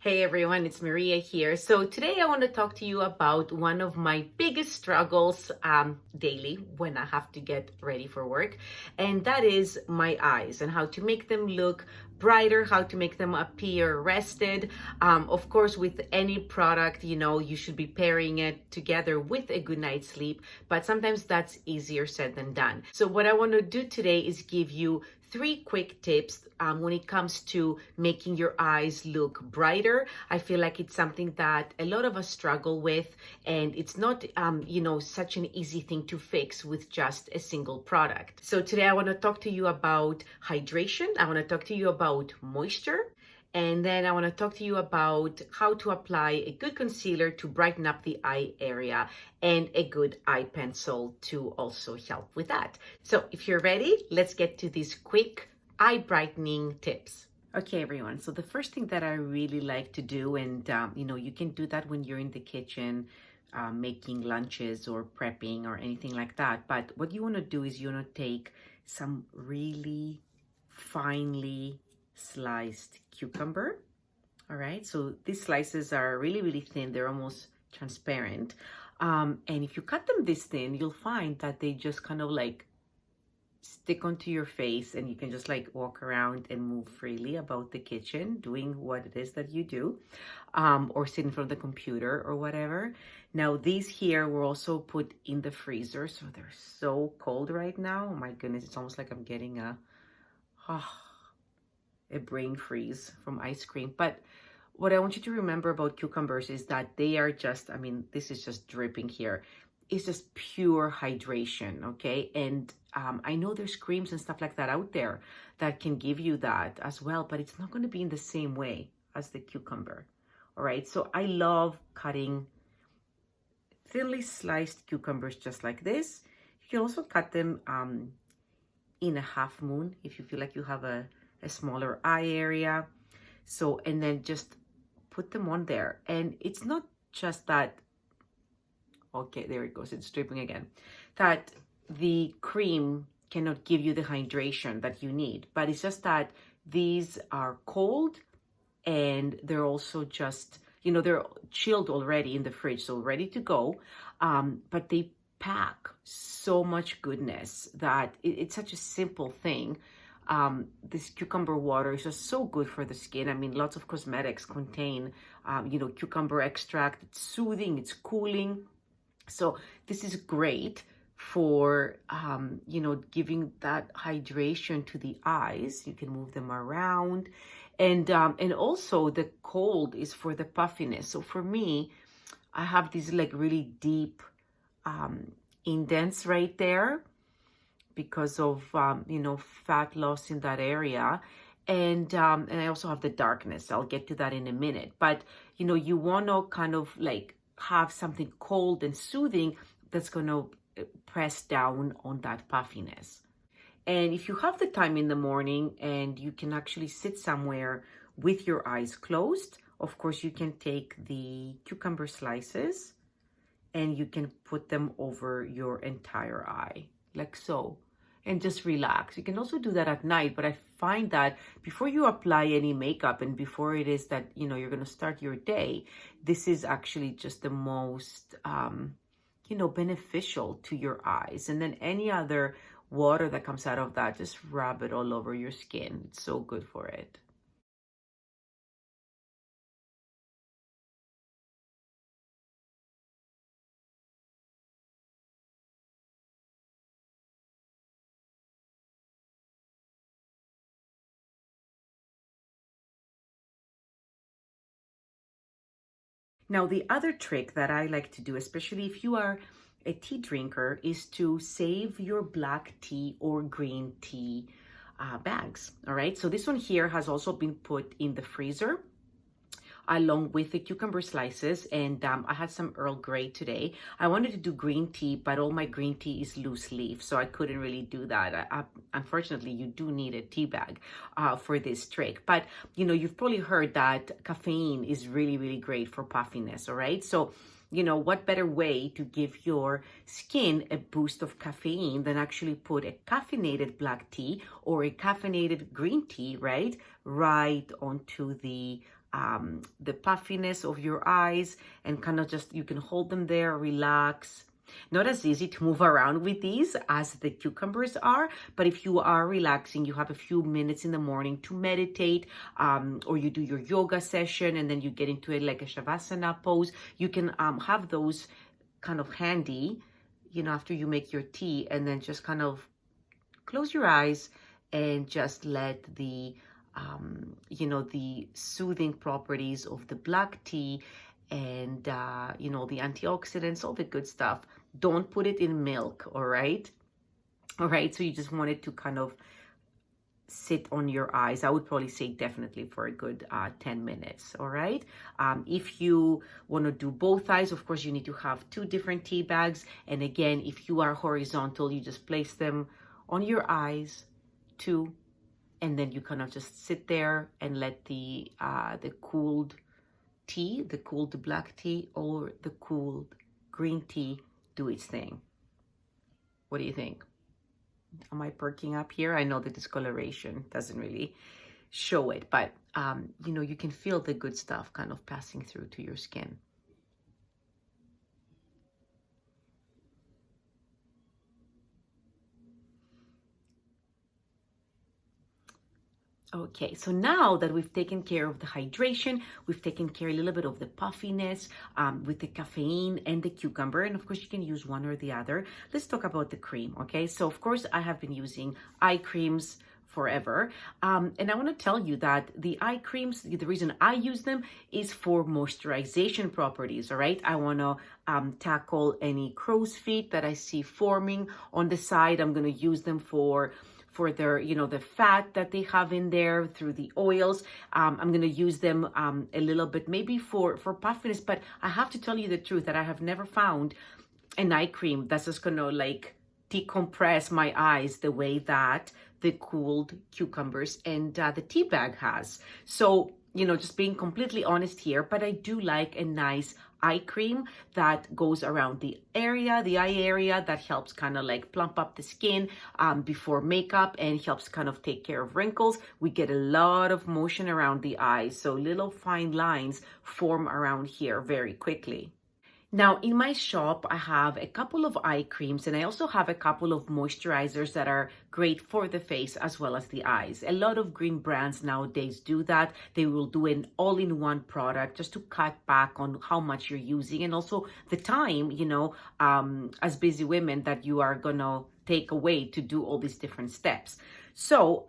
Hey everyone, it's Maria here. So today I want to talk to you about one of my biggest struggles daily when I have to get ready for work, and that is my eyes and how to make them look brighter, how to make them appear rested. Of course, with any product, you should be pairing it together with a good night's sleep, but sometimes that's easier said than done. So what I want to do today is give you 3 quick tips when it comes to making your eyes look brighter. I feel like it's something that a lot of us struggle with, and it's not, such an easy thing to fix with just a single product. So today I want to talk to you about hydration. I want to talk to you about moisture. And then I want to talk to you about how to apply a good concealer to brighten up the eye area and a good eye pencil to also help with that. So if you're ready, let's get to these quick eye brightening tips. Okay, everyone. So the first thing that I really like to do, and you can do that when you're in the kitchen, making lunches or prepping or anything like that. But what you want to do is you want to take some really finely sliced cucumber. All right, so these slices are really thin. They're almost transparent, and if you cut them this thin, you'll find that they just kind of like stick onto your face, and you can just like walk around and move freely about the kitchen doing what it is that you do, or sit in front of the computer or whatever. Now these here were also put in the freezer, so they're so cold right now. Oh my goodness, it's almost like I'm getting a brain freeze from ice cream. But what I want you to remember about cucumbers is that they are just, this is just dripping here. It's just pure hydration, okay? And I know there's creams and stuff like that out there that can give you that as well, but it's not going to be in the same way as the cucumber, all right? So I love cutting thinly sliced cucumbers just like this. You can also cut them in a half moon if you feel like you have a smaller eye area. So, and then just put them on there. And it's not just that, okay, there it goes, it's dripping again, that the cream cannot give you the hydration that you need, but it's just that these are cold and they're also just, they're chilled already in the fridge, so ready to go. But they pack so much goodness that it's such a simple thing. This cucumber water is just so good for the skin. Lots of cosmetics contain, cucumber extract. It's soothing, it's cooling. So this is great for, giving that hydration to the eyes. You can move them around. And also the cold is for the puffiness. So for me, I have these like really deep indents right there because of fat loss in that area, and I also have the darkness. I'll get to that in a minute. But you want to kind of like have something cold and soothing that's going to press down on that puffiness. And if you have the time in the morning and you can actually sit somewhere with your eyes closed, of course you can take the cucumber slices and you can put them over your entire eye, like so, and just relax. You can also do that at night, but I find that before you apply any makeup and before it is that, you're going to start your day, this is actually just the most, beneficial to your eyes. And then any other water that comes out of that, just rub it all over your skin. It's so good for it. Now, the other trick that I like to do, especially if you are a tea drinker, is to save your black tea or green tea bags. All right. So this one here has also been put in the freezer along with the cucumber slices, and I had some Earl Grey today. I wanted to do green tea, but all my green tea is loose leaf, so I couldn't really do that. Unfortunately, you do need a tea bag for this trick. But you've probably heard that caffeine is really great for puffiness. All right, so what better way to give your skin a boost of caffeine than actually put a caffeinated black tea or a caffeinated green tea, right onto the the puffiness of your eyes, and kind of just, you can hold them there, relax. Not as easy to move around with these as the cucumbers are, but if you are relaxing, you have a few minutes in the morning to meditate, or you do your yoga session and then you get into it like a Shavasana pose, you can have those kind of handy, you know, after you make your tea, and then just kind of close your eyes and just let the, you know, the soothing properties of the black tea and, you know, the antioxidants, all the good stuff. Don't put it in milk, all right? All right, so you just want it to kind of sit on your eyes. I would probably say definitely for a good 10 minutes, all right? If you want to do both eyes, of course, you need to have 2 different tea bags. And again, if you are horizontal, you just place them on your eyes, 2, and then you kind of just sit there and let the cooled tea, the cooled black tea or the cooled green tea do its thing. What do you think? Am I perking up here? I know the discoloration doesn't really show it, but you know, you can feel the good stuff kind of passing through to your skin. Okay, so now that we've taken care of the hydration, we've taken care a little bit of the puffiness with the caffeine and the cucumber, and of course you can use one or the other. Let's talk about the cream, okay? So of course I have been using eye creams forever, and I want to tell you that the eye creams, the reason I use them is for moisturization properties, all right? I want to tackle any crow's feet that I see forming on the side. I'm going to use them for their, you know, the fat that they have in there through the oils. I'm going to use them a little bit maybe for puffiness, but I have to tell you the truth that I have never found an eye cream that's just going to like decompress my eyes the way that the cooled cucumbers and the tea bag has. So, you know, just being completely honest here, but I do like a nice eye cream that goes around the area, the eye area, that helps kind of like plump up the skin before makeup and helps kind of take care of wrinkles. We get a lot of motion around the eyes, so little fine lines form around here very quickly. Now, in my shop, I have a couple of eye creams and I also have a couple of moisturizers that are great for the face as well as the eyes. A lot of green brands nowadays do that. They will do an all-in-one product just to cut back on how much you're using and also the time, you know, as busy women that you are gonna take away to do all these different steps. So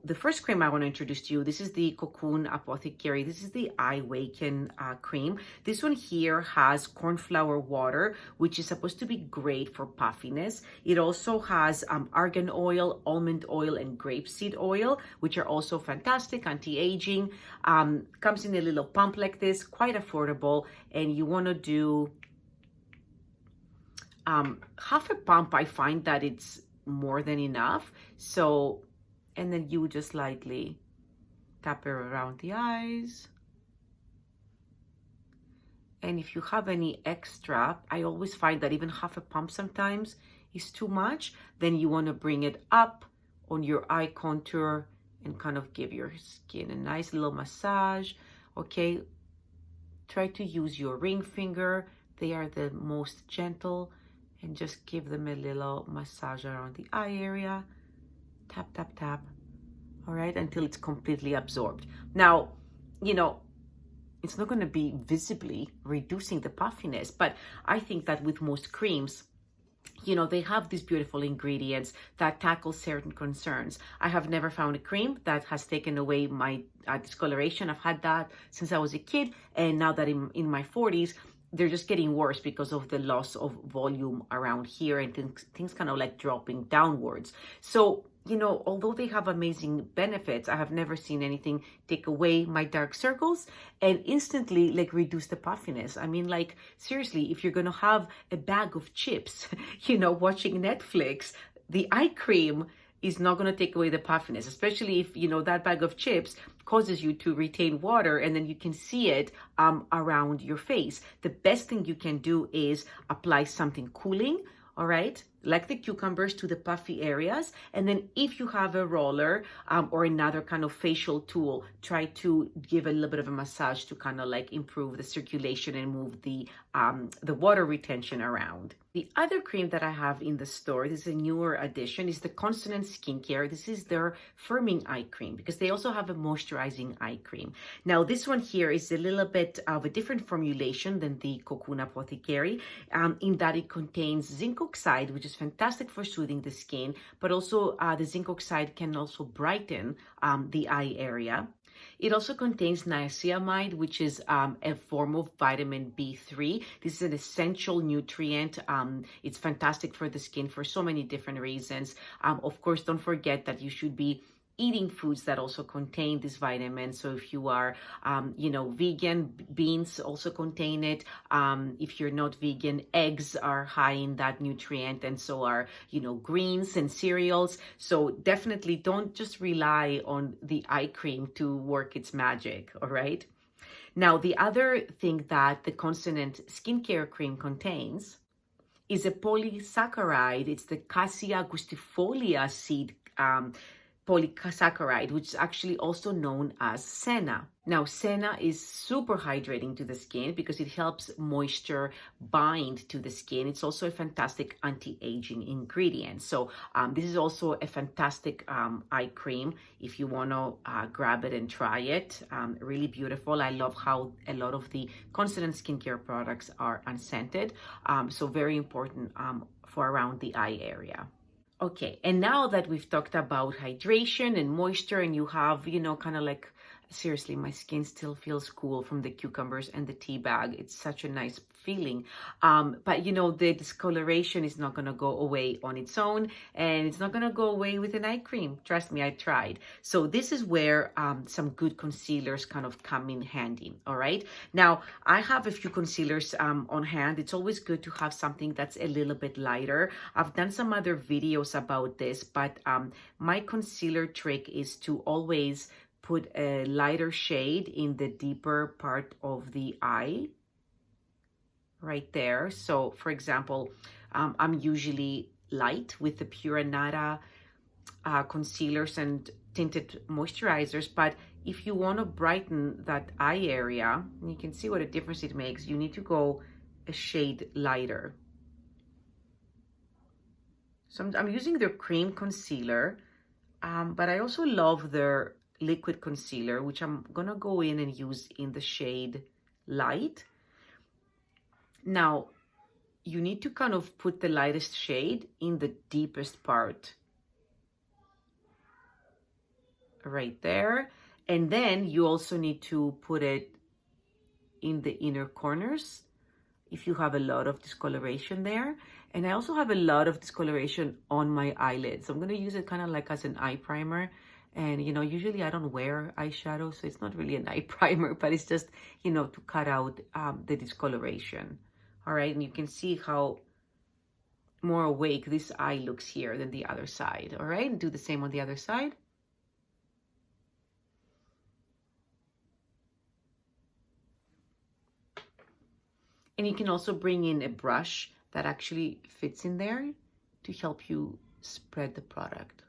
the first cream I want to introduce to you, this is the Cocoon Apothecary. This is the Eyewaken cream. This one here has cornflower water, which is supposed to be great for puffiness. It also has argan oil, almond oil, and grapeseed oil, which are also fantastic, anti-aging. Comes in a little pump like this, quite affordable, and you want to do half a pump. I find that it's more than enough. So, and then you just lightly tap it around the eyes. And if you have any extra, I always find that even half a pump sometimes is too much. Then you want to bring it up on your eye contour and kind of give your skin a nice little massage. Okay, try to use your ring finger. They are the most gentle. And just give them a little massage around the eye area. Tap, tap, tap. All right, until it's completely absorbed. Now, you know, it's not going to be visibly reducing the puffiness, but I think that with most creams, you know, they have these beautiful ingredients that tackle certain concerns. I have never found a cream that has taken away my discoloration. I've had that since I was a kid, and now that I'm in my 40s, they're just getting worse because of the loss of volume around here and things kind of like dropping downwards. So, you know, although they have amazing benefits, I have never seen anything take away my dark circles and instantly like reduce the puffiness. I mean, like, seriously, if you're going to have a bag of chips, you know, watching Netflix, the eye cream is not going to take away the puffiness, especially if, you know, that bag of chips causes you to retain water and then you can see it around your face. The best thing you can do is apply something cooling, all right? like the cucumbers, to the puffy areas. And then if you have a roller or another kind of facial tool, try to give a little bit of a massage to kind of like improve the circulation and move the water retention around. The other cream that I have in the store, this is a newer addition, is the Consonant skincare. This is their firming eye cream because they also have a moisturizing eye cream. Now this one here is a little bit of a different formulation than the Cocoon Apothecary in that it contains zinc oxide, which is fantastic for soothing the skin, but also the zinc oxide can also brighten the eye area. It also contains niacinamide, which is a form of vitamin B3. This is an essential nutrient. It's fantastic for the skin for so many different reasons. Of course, don't forget that you should be eating foods that also contain this vitamin. So if you are, vegan, beans also contain it. If you're not vegan, eggs are high in that nutrient, and so are, greens and cereals. So definitely don't just rely on the eye cream to work its magic, all right? Now, the other thing that the Consonant skincare cream contains is a polysaccharide. It's the Cassia gustifolia seed polysaccharide, which is actually also known as senna. Now, senna is super hydrating to the skin because it helps moisture bind to the skin. It's also a fantastic anti-aging ingredient. So this is also a fantastic eye cream if you want to grab it and try it. Really beautiful. I love how a lot of the Consonant skincare products are unscented. So very important for around the eye area. Okay, and now that we've talked about hydration and moisture, and you have, kind of like, seriously, my skin still feels cool from the cucumbers and the tea bag. It's such a nice feeling. But the discoloration is not going to go away on its own, and it's not going to go away with an eye cream. Trust me, I tried. So this is where some good concealers kind of come in handy. All right. Now, I have a few concealers on hand. It's always good to have something that's a little bit lighter. I've done some other videos about this, but my concealer trick is to always put a lighter shade in the deeper part of the eye, right there. So, for example, I'm usually light with the pure Anada concealers and tinted moisturizers, but if you want to brighten that eye area, and you can see what a difference it makes, you need to go a shade lighter. So I'm using their cream concealer, but I also love their liquid concealer, which I'm gonna go in and use in the shade light. Now, you need to kind of put the lightest shade in the deepest part, right there. And then you also need to put it in the inner corners if you have a lot of discoloration there. And I also have a lot of discoloration on my eyelids. I'm gonna use it kind of like as an eye primer. And, usually I don't wear eyeshadow, so it's not really an eye primer, but it's just, to cut out the discoloration. All right, and you can see how more awake this eye looks here than the other side. All right, and do the same on the other side. And you can also bring in a brush that actually fits in there to help you spread the product.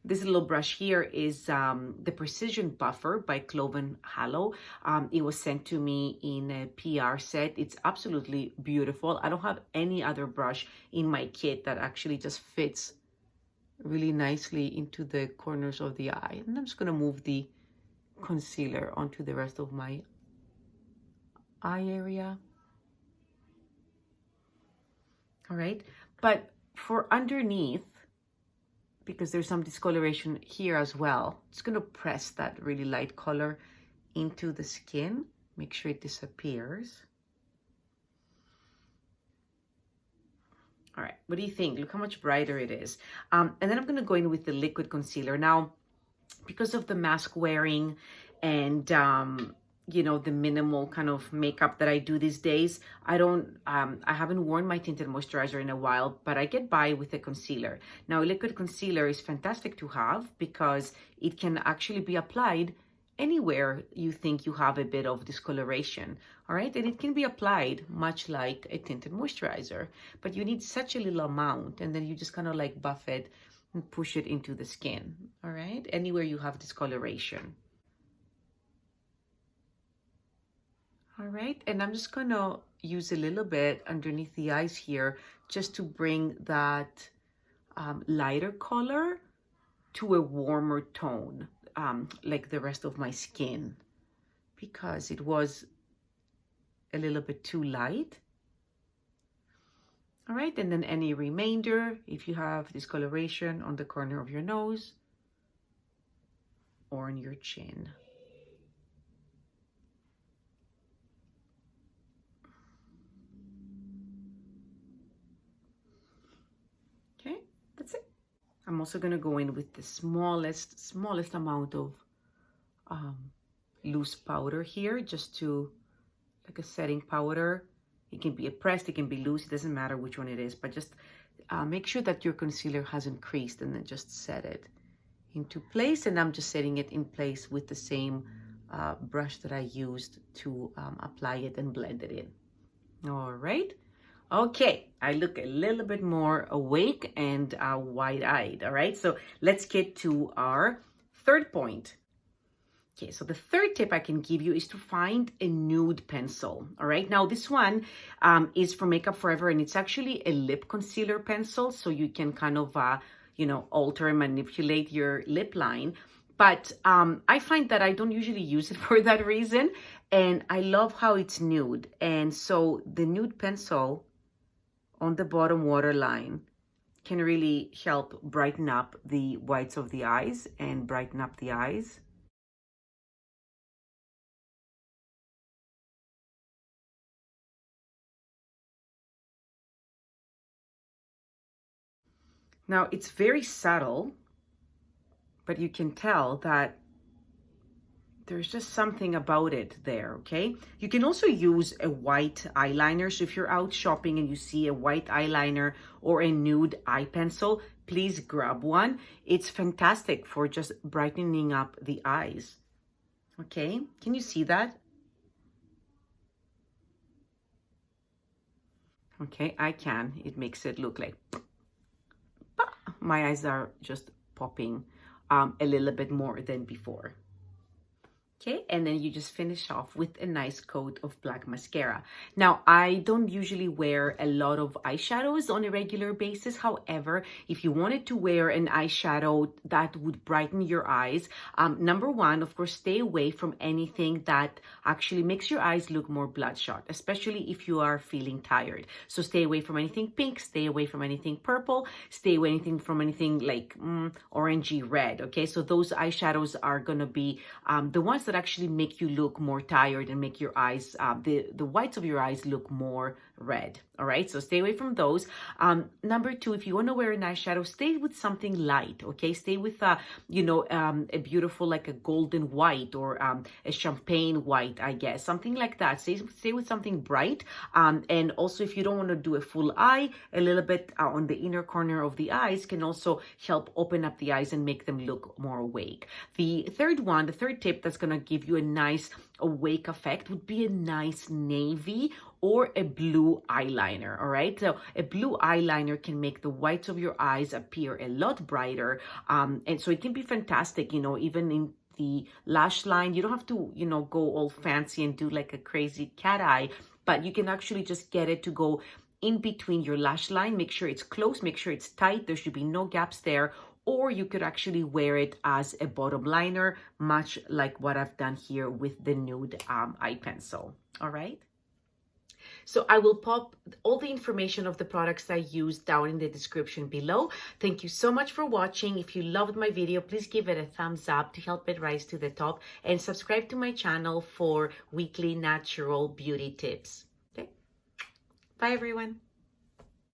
This little brush here is the Precision Buffer by Cloven Hallow. It was sent to me in a PR set. It's absolutely beautiful. I don't have any other brush in my kit that actually just fits really nicely into the corners of the eye. And I'm just going to move the concealer onto the rest of my eye area. All right. But for underneath, because there's some discoloration here as well, just going to press that really light color into the skin. Make sure it disappears. All right, what do you think? Look how much brighter it is. And then I'm going to go in with the liquid concealer. Now, because of the mask wearing and the minimal kind of makeup that I do these days, I haven't worn my tinted moisturizer in a while, but I get by with a concealer. Now, liquid concealer is fantastic to have because it can actually be applied anywhere you think you have a bit of discoloration, all right? And it can be applied much like a tinted moisturizer, but you need such a little amount, and then you just kind of like buff it and push it into the skin, all right? Anywhere you have discoloration. All right, and I'm just gonna use a little bit underneath the eyes here just to bring that lighter color to a warmer tone, like the rest of my skin, because it was a little bit too light. All right, and then any remainder, if you have discoloration on the corner of your nose or on your chin. Okay, that's it. I'm also gonna go in with the smallest amount of loose powder here, just to, like a setting powder. It can be a pressed, it can be loose, it doesn't matter which one it is, but just make sure that your concealer hasn't creased, and then just set it into place. And I'm just setting it in place with the same brush that I used to apply it and blend it in. All right. Okay, I look a little bit more awake and wide-eyed, all right? So let's get to our third point. Okay, so the third tip I can give you is to find a nude pencil, all right? Now, this one is from Makeup Forever, and it's actually a lip concealer pencil, so you can kind of, alter and manipulate your lip line. But I find that I don't usually use it for that reason, and I love how it's nude. And so the nude pencil on the bottom waterline can really help brighten up the whites of the eyes and brighten up the eyes. Now, it's very subtle, but you can tell that there's just something about it there, okay? You can also use a white eyeliner. So if you're out shopping and you see a white eyeliner or a nude eye pencil, please grab one. It's fantastic for just brightening up the eyes, okay? Can you see that? Okay, I can. It makes it look like my eyes are just popping a little bit more than before. Okay, and then you just finish off with a nice coat of black mascara. Now, I don't usually wear a lot of eyeshadows on a regular basis. However, if you wanted to wear an eyeshadow that would brighten your eyes, number one, of course, stay away from anything that actually makes your eyes look more bloodshot, especially if you are feeling tired. So stay away from anything pink, stay away from anything purple, stay away from anything like orangey red, okay? So those eyeshadows are gonna be the ones that actually make you look more tired and make your eyes, the whites of your eyes look more red. All right, so stay away from those. Number two, if you want to wear an eyeshadow, stay with something light, okay? Stay with a beautiful, like a golden white or a champagne white, I guess, something like that. Stay with something bright. And also, if you don't want to do a full eye, a little bit on the inner corner of the eyes can also help open up the eyes and make them look more awake. The third tip that's going to give you a nice awake effect would be a nice navy or a blue eyeliner. All right, so a blue eyeliner can make the whites of your eyes appear a lot brighter, and so it can be fantastic, even in the lash line. You don't have to go all fancy and do like a crazy cat eye, but you can actually just get it to go in between your lash line. Make sure it's close, make sure it's tight, there should be no gaps there. Or you could actually wear it as a bottom liner, much like what I've done here with the nude eye pencil. All right. So I will pop all the information of the products I use down in the description below. Thank you so much for watching. If you loved my video, please give it a thumbs up to help it rise to the top, and subscribe to my channel for weekly natural beauty tips. Okay. Bye, everyone.